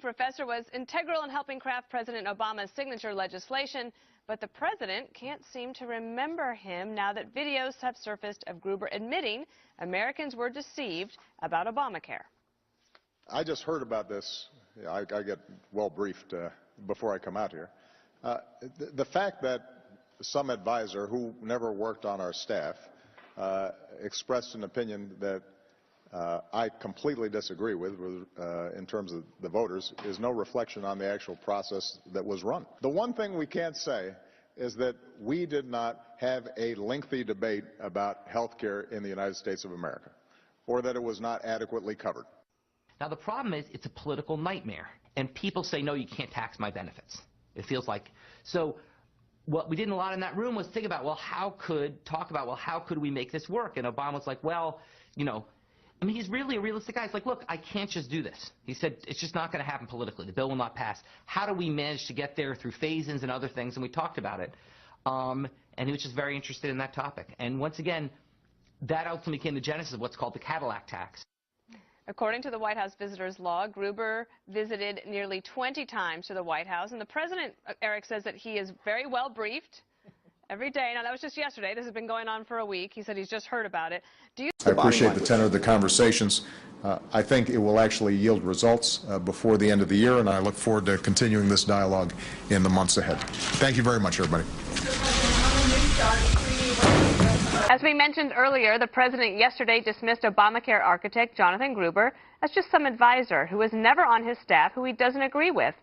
professor was integral in helping craft President Obama's signature legislation, but the president can't seem to remember him now that videos have surfaced of Gruber admitting Americans were deceived about Obamacare. I just heard about this. I get well briefed before I come out here. The fact that some advisor who never worked on our staff expressed an opinion that I completely disagree with in terms of the voters is no reflection on the actual process that was run. The one thing we can't say is that we did not have a lengthy debate about health care in the United States of America, or that it was not adequately covered. Now the problem is it's a political nightmare, and people say, no, you can't tax my benefits. It feels like. So what we did a lot in that room was think about, well, how could we make this work? And Obama was like, well, you know, I mean, he's really a realistic guy. He's like, look, I can't just do this. He said, it's just not going to happen politically. The bill will not pass. How do we manage to get there through phase-ins and other things? And we talked about it. And he was just very interested in that topic. And once again, that ultimately became the genesis of what's called the Cadillac tax. According to the White House visitors log, Gruber visited nearly 20 times to the White House, and the president, Eric, says that he is very well briefed every day. Now, that was just yesterday. This has been going on for a week. He said he's just heard about it. I appreciate the tenor of the conversations. I think it will actually yield results before the end of the year, and I look forward to continuing this dialogue in the months ahead. Thank you very much, everybody. As we mentioned earlier, the president yesterday dismissed Obamacare architect Jonathan Gruber as just some advisor who was never on his staff who he doesn't agree with.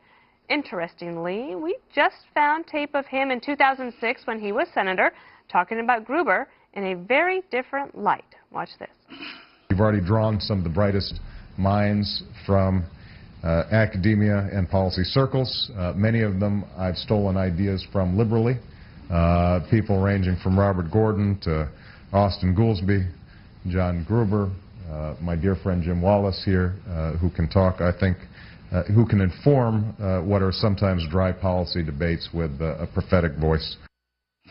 Interestingly, we just found tape of him in 2006 when he was senator talking about Gruber in a very different light. Watch this. We've already drawn some of the brightest minds from academia and policy circles. Many of them I've stolen ideas from liberally. People ranging from Robert Gordon to Austin Goolsbee, John Gruber, my dear friend Jim Wallace here, who can talk, I think, who can inform what are sometimes dry policy debates with a prophetic voice.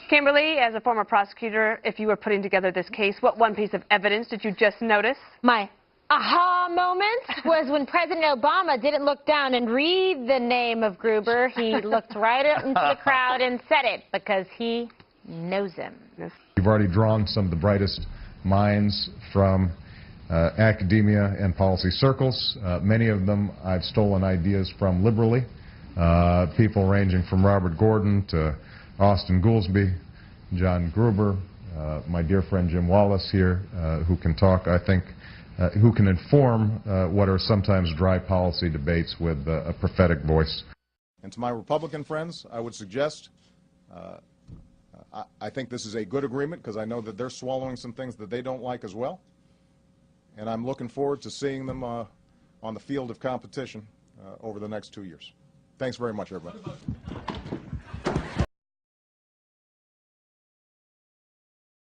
Kimberly, as a former prosecutor, if you were putting together this case, what one piece of evidence did you just notice? My aha moment was when President Obama didn't look down and read the name of Gruber. He looked right out into the crowd and said it because he knows him. We've already drawn some of the brightest minds from academia and policy circles. Many of them I've stolen ideas from liberally. People ranging from Robert Gordon to Austin Goolsbee, John Gruber, my dear friend Jim Wallace here, who can talk, I think, who can inform what are sometimes dry policy debates with a prophetic voice. And to my Republican friends, I would suggest, I think this is a good agreement because I know that they're swallowing some things that they don't like as well. And I'm looking forward to seeing them on the field of competition over the next 2 years. Thanks very much, everybody.